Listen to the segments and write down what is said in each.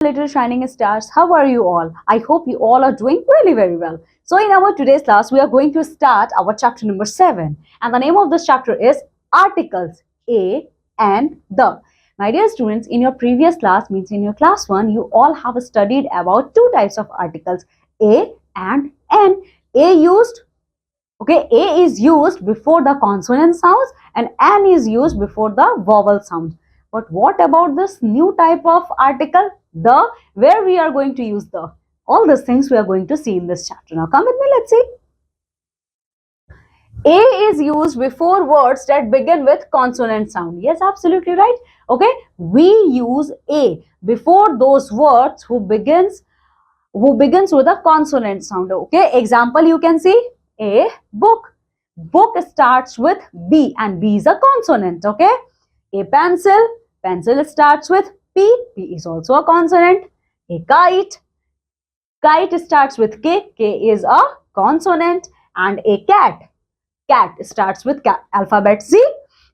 Little shining stars, how are you all? I hope you all are doing really very well. So in our today's class, we are going to start our chapter number 7, and the name of this chapter is articles a and the. My dear students, in your previous class, means in your class 1, you all have studied about two types of articles, a and n. A is used before the consonant sounds and n is used before the vowel sound. But what about this new type of article, the, where we are going to use the? All these things we are going to see in this chapter. Now come with me, let's see. A is used before words that begin with consonant sound. Yes, absolutely right. Okay, we use A before those words who begins with a consonant sound. Okay, example you can see a book. Book starts with B and B is a consonant. Okay, a pencil. Pencil starts with P. P is also a consonant. A kite. Kite starts with K. K is a consonant. And a cat. Cat starts with alphabet C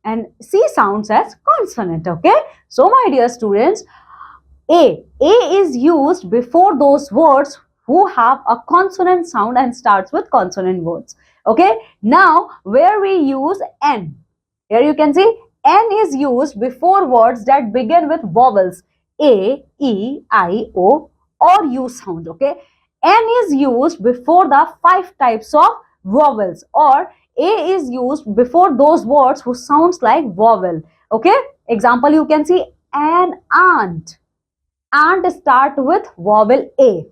and C sounds as consonant. Okay, so my dear students, A is used before those words who have a consonant sound and starts with consonant words. Okay, now where we use N, here you can see N is used before words that begin with vowels A, E, I, O or U sound. Okay, N is used before the 5 types of vowels, or A is used before those words who sounds like vowel. Okay, example you can see an aunt. Ant start with vowel A.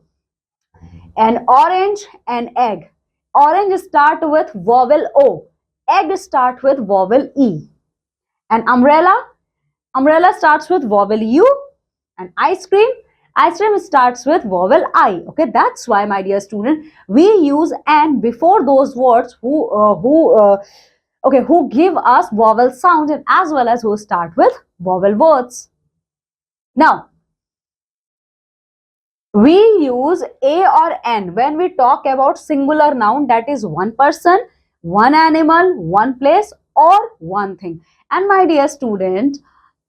An orange, an egg. Orange start with vowel O. Egg start with vowel E. An umbrella. Umbrella starts with vowel U. An ice cream. Ice cream starts with vowel I. Okay, that's why, my dear student, we use an before those words who give us vowel sound and as well as who start with vowel words. Now, we use A or N when we talk about singular noun, that is one person, one animal, one place or one thing. And my dear student,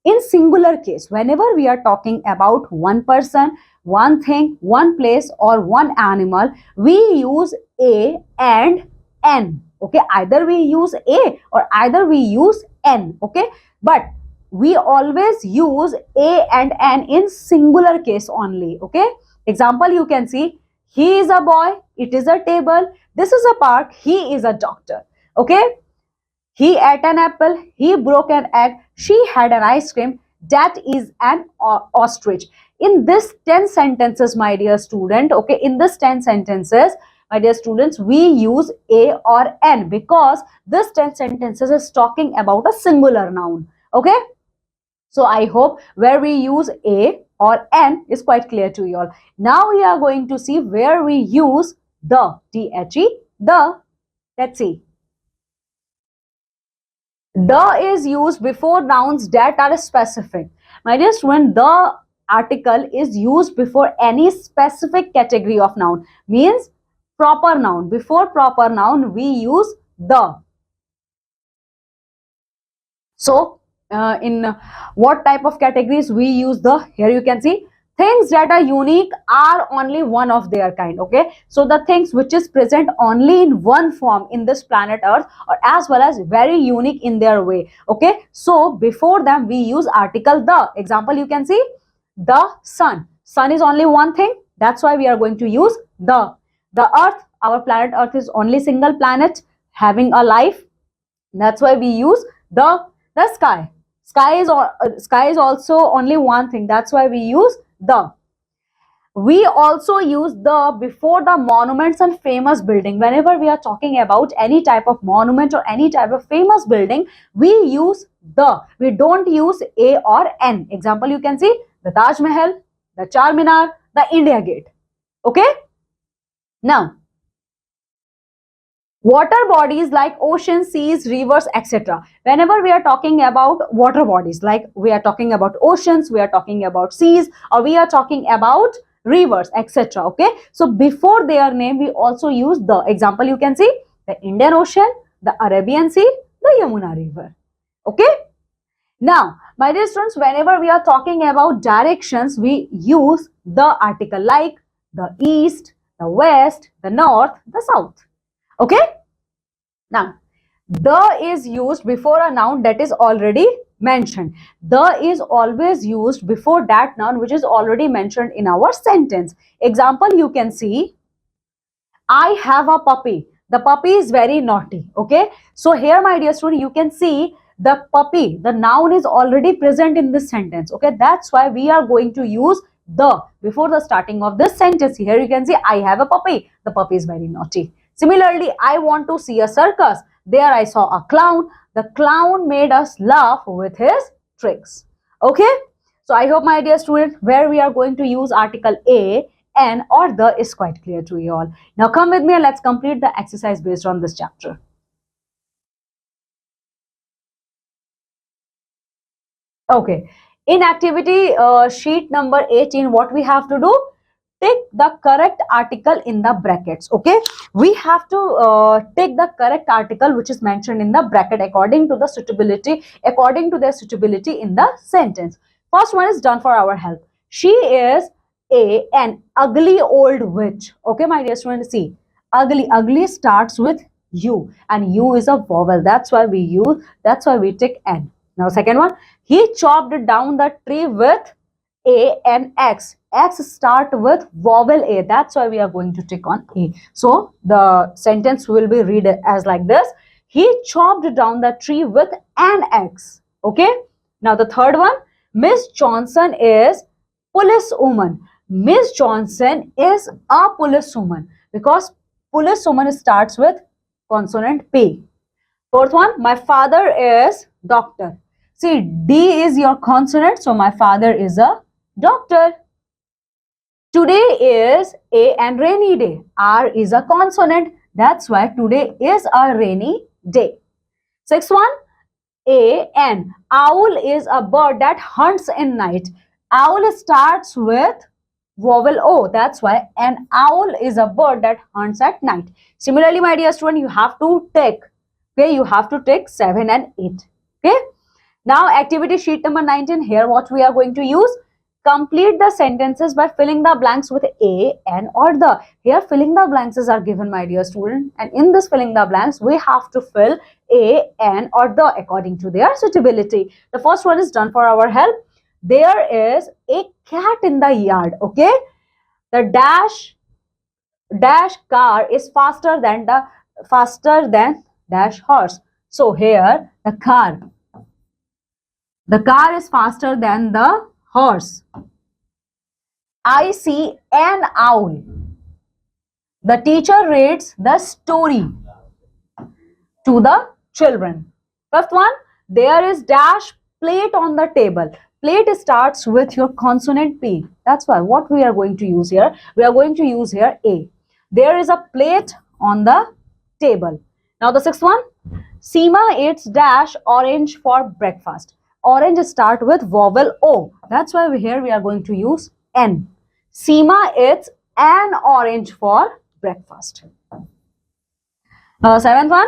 in singular case, whenever we are talking about one person, one thing, one place or one animal, we use A and N. Okay, either we use A or either we use N. Okay, but we always use A and N in singular case only. Okay, example you can see, he is a boy, it is a table, this is a park, he is a doctor. Okay, he ate an apple, he broke an egg, she had an ice cream, that is an ostrich. In this 10 sentences, my dear student, okay, in this 10 sentences, my dear students, we use A or N because this 10 sentences is talking about a singular noun. Okay, so I hope where we use A or N is quite clear to you all. Now we are going to see where we use the, T-H-E, the. Let's see. The is used before nouns that are specific. My dear student, the article is used before any specific category of noun. Means proper noun. Before proper noun, we use the. So, in what type of categories we use the? Here you can see things that are unique are only one of their kind. Okay, so the things which is present only in one form in this planet Earth or as well as very unique in their way. Okay, so before them we use article the. Example you can see the sun. Sun is only one thing, that's why we are going to use the. The earth, our planet Earth is only single planet having a life, that's why we use the. The sky. Sky is also only one thing, that's why we use the. We also use the before the monuments and famous building. Whenever we are talking about any type of monument or any type of famous building, we use the. We don't use A or N. Example you can see the Taj Mahal, the Charminar, the India Gate. Okay. Now, water bodies like oceans, seas, rivers, etc. Whenever we are talking about water bodies, like we are talking about oceans, we are talking about seas, or we are talking about rivers, etc. Okay, so before their name we also use the. Example you can see the Indian Ocean, the Arabian Sea, the Yamuna River. Okay, now my dear students, whenever we are talking about directions, we use the article like the east, the west, the north, the south. Okay? Now, the is used before a noun that is already mentioned. The is always used before that noun which is already mentioned in our sentence. Example, you can see, I have a puppy. The puppy is very naughty. Okay. So here, my dear student, you can see the puppy, the noun is already present in this sentence. Okay. That's why we are going to use the before the starting of this sentence. Here you can see, I have a puppy. The puppy is very naughty. Similarly, I want to see a circus. There I saw a clown. The clown made us laugh with his tricks. Okay. So I hope, my dear student, where we are going to use article a, an or the is quite clear to you all. Now come with me and let's complete the exercise based on this chapter. Okay. In activity sheet number 18, what we have to do? Take the correct article in the brackets. Okay. We have to take the correct article which is mentioned in the bracket according to the suitability, according to their suitability in the sentence. First one is done for our help. She is an ugly old witch. Okay, my dear students, see, ugly starts with u, and u is a vowel. That's why we take n. Now second one, he chopped down the tree with a and x. X start with vowel a. That's why we are going to tick on a. So the sentence will be read as like this. He chopped down the tree with an x. Okay. Now the third one, Miss Johnson is policewoman. Miss Johnson is a policewoman because policewoman starts with consonant P. Fourth one, my father is doctor. See, D is your consonant, so my father is a doctor. Today is a and rainy day. R is a consonant. That's why today is a rainy day. Sixth one, a and owl is a bird that hunts in night. Owl starts with vowel O. That's why an owl is a bird that hunts at night. Similarly, my dear student, you have to take. Okay, you have to take 7 and 8. Okay. Now, activity sheet number 19. Here, what we are going to use? Complete the sentences by filling the blanks with a, an or the. Here filling the blanks are given, my dear student, and in this filling the blanks we have to fill a, an or the according to their suitability. The first one is done for our help. There is a cat in the yard. Okay, the dash car is faster than dash horse. So here the car is faster than the horse. I see an owl. The teacher reads the story to the children. Fifth one, there is dash plate on the table. Plate starts with your consonant P. That's why what we are going to use here, we are going to use here A. There is a plate on the table. Now the sixth one, Seema eats dash orange for breakfast. Orange start with vowel O. That's why here we are going to use N. Seema eats an orange for breakfast. Seventh one,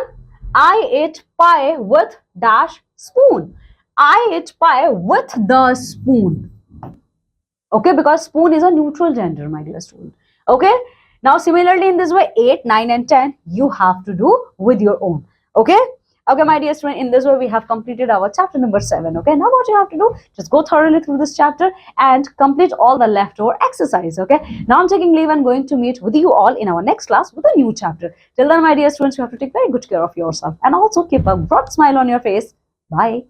I ate pie with dash spoon. I ate pie with the spoon. Okay, because spoon is a neutral gender, my dear student. Okay, now similarly in this way, 8, 9 and 10, you have to do with your own. Okay. Okay, my dear student, in this way we have completed our chapter number 7. Okay, now what you have to do, just go thoroughly through this chapter and complete all the leftover exercise. Okay, now I'm taking leave and going to meet with you all in our next class with a new chapter. Till then, my dear students, you have to take very good care of yourself and also keep a broad smile on your face. Bye.